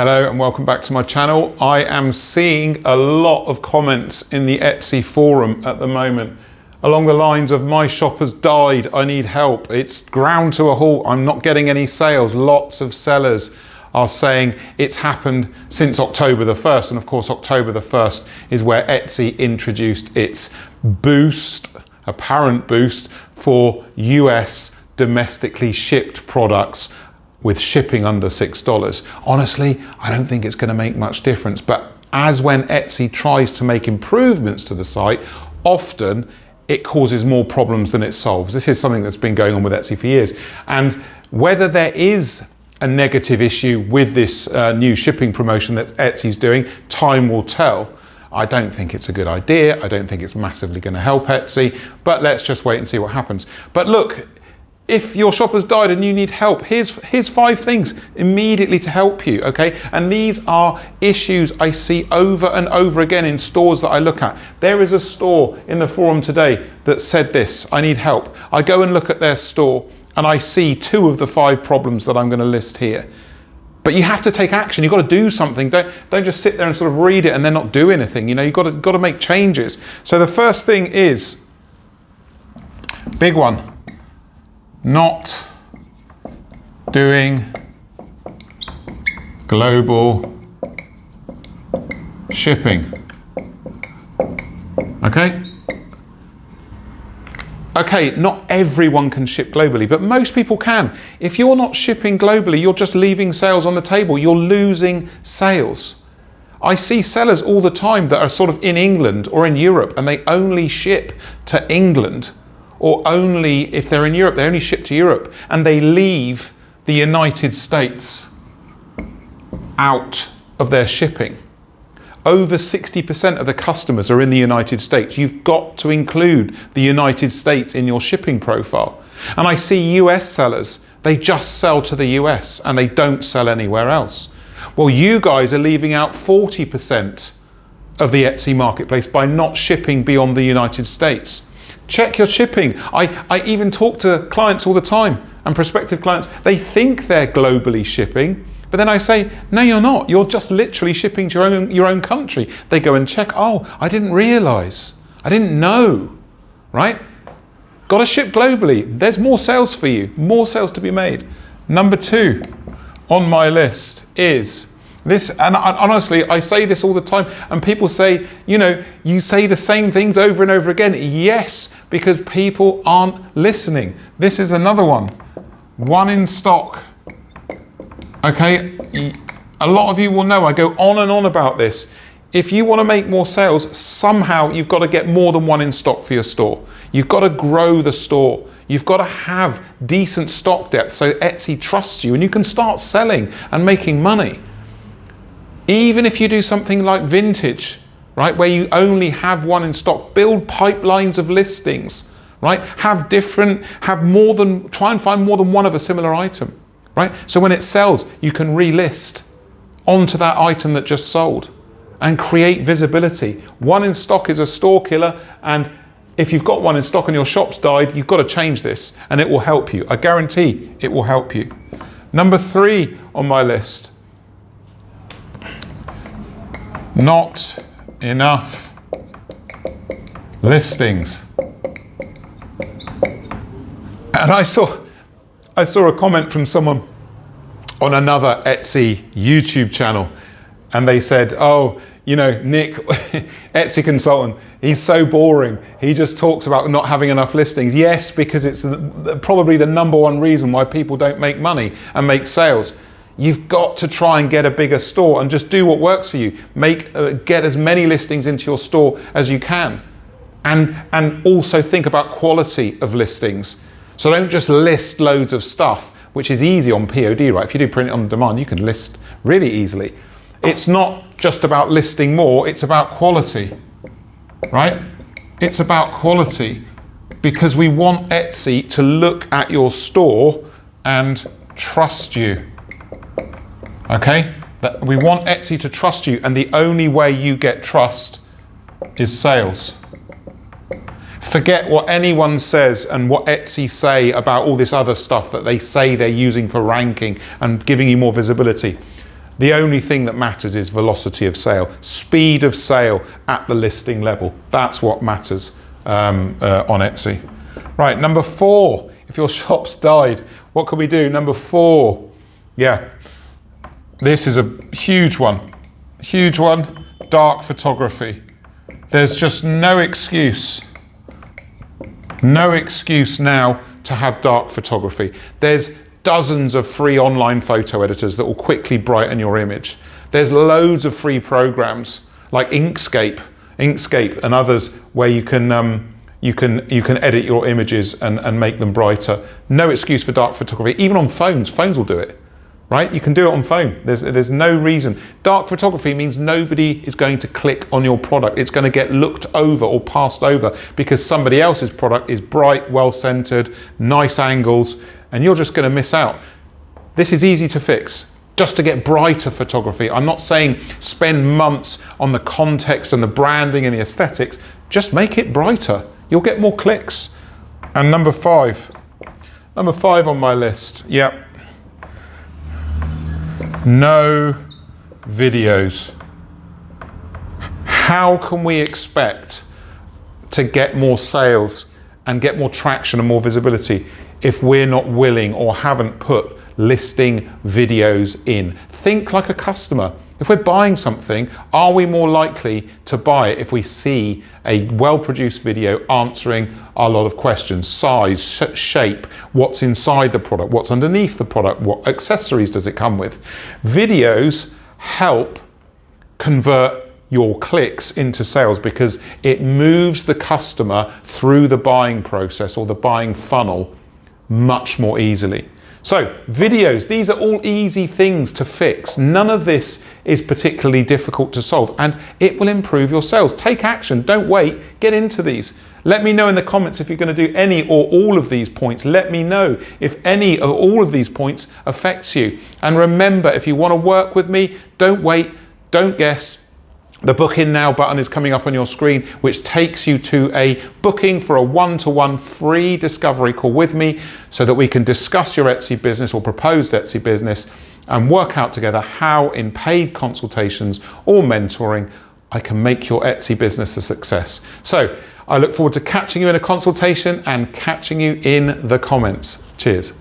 Hello and welcome back to my channel. I am seeing a lot of comments in the Etsy forum at the moment along the lines of my shop has died, I need help. It's ground to a halt, I'm not getting any sales. Lots of sellers are saying it's happened since October the 1st, and of course October the 1st is where Etsy introduced its boost, apparent boost for US domestically shipped products with shipping under $6. Honestly, I don't think it's going to make much difference, but as when Etsy tries to make improvements to the site, often it causes more problems than it solves. This is something that's been going on with Etsy for years. And whether there is a negative issue with this new shipping promotion that Etsy's doing, time will tell. I don't think it's a good idea. I don't think it's massively going to help Etsy, but let's just wait and see what happens. But look, if your shop has died and you need help, here's 5 things immediately to help you, okay? And these are issues I see over and over again in stores that I look at. There is a store in the forum today that said this, I need help. I go and look at their store and I see 2 of the 5 problems that I'm going to list here. But you have to take action. You've got to do something. Don't just sit there and sort of read it and then not do anything. You know, you've got to make changes. So the first thing is, big one, not doing global shipping. Okay? Okay, not everyone can ship globally, but most people can. If you're not shipping globally, you're just leaving sales on the table. You're losing sales. I see sellers all the time that are sort of in England or in Europe and they only ship to England, or only, if they're in Europe, they only ship to Europe, and they leave the United States out of their shipping. Over 60% of the customers are in the United States. You've got to include the United States in your shipping profile. And I see US sellers, they just sell to the US and they don't sell anywhere else. Well, you guys are leaving out 40% of the Etsy marketplace by not shipping beyond the United States. Check your shipping. I even talk to clients all the time and prospective clients. They think they're globally shipping, but then I say, no, you're not. You're just literally shipping to your own country. They go and check, oh, I didn't realize. I didn't know, right? Got to ship globally. There's more sales for you, more sales to be made. Number 2 on my list is this, and honestly, I say this all the time, and people say, you know, you say the same things over and over again. Yes, because people aren't listening. This is another one. One in stock. Okay, a lot of you will know I go on and on about this. If you want to make more sales, somehow you've got to get more than one in stock for your store. You've got to grow the store. You've got to have decent stock depth so Etsy trusts you and you can start selling and making money. Even if you do something like vintage, right, where you only have one in stock, build pipelines of listings, right? Try and find more than one of a similar item, right? So when it sells, you can relist onto that item that just sold and create visibility. One in stock is a store killer, and if you've got one in stock and your shop's died, you've got to change this and it will help you. I guarantee it will help you. Number 3 on my list. Not enough listings. And I saw a comment from someone on another Etsy YouTube channel, and they said, oh, you know, Nick, Etsy consultant, he's so boring. He just talks about not having enough listings. Yes, because it's probably the #1 reason why people don't make money and make sales. You've got to try and get a bigger store and just do what works for you. Get as many listings into your store as you can. And also think about quality of listings. So don't just list loads of stuff, which is easy on POD, right? If you do print it on demand, you can list really easily. It's not just about listing more, it's about quality, right? It's about quality, because we want Etsy to look at your store and trust you. Okay, we want Etsy to trust you, and the only way you get trust is sales. Forget what anyone says and what Etsy say about all this other stuff that they say they're using for ranking and giving you more visibility. The only thing that matters is velocity of sale, speed of sale at the listing level. That's what matters on Etsy. Right, number 4, if your shop's died, what can we do? Number 4, yeah, this is a huge one, dark photography. There's just no excuse now to have dark photography. There's dozens of free online photo editors that will quickly brighten your image. There's loads of free programs like Inkscape and others where you can edit your images and make them brighter. No excuse for dark photography. Even on phones will do it, right? You can do it on phone. There's no reason. Dark photography means nobody is going to click on your product. It's going to get looked over or passed over because somebody else's product is bright, well-centered, nice angles, and you're just going to miss out. This is easy to fix. Just to get brighter photography. I'm not saying spend months on the context and the branding and the aesthetics. Just make it brighter. You'll get more clicks. And number 5 on my list. Yep. No videos. How can we expect to get more sales and get more traction and more visibility if we're not willing or haven't put listing videos in? Think like a customer. If we're buying something, are we more likely to buy it if we see a well-produced video answering a lot of questions? Size, shape, what's inside the product, what's underneath the product, what accessories does it come with? Videos help convert your clicks into sales because it moves the customer through the buying process or the buying funnel much more easily. So videos, these are all easy things to fix. None of this is particularly difficult to solve and it will improve your sales. Take action, don't wait, get into these. Let me know in the comments if you're going to do any or all of these points. Let me know if any or all of these points affects you. And remember, if you want to work with me, don't wait, don't guess. The Book In Now button is coming up on your screen, which takes you to a booking for a one-to-one free discovery call with me so that we can discuss your Etsy business or proposed Etsy business and work out together how in paid consultations or mentoring I can make your Etsy business a success. So I look forward to catching you in a consultation and catching you in the comments. Cheers.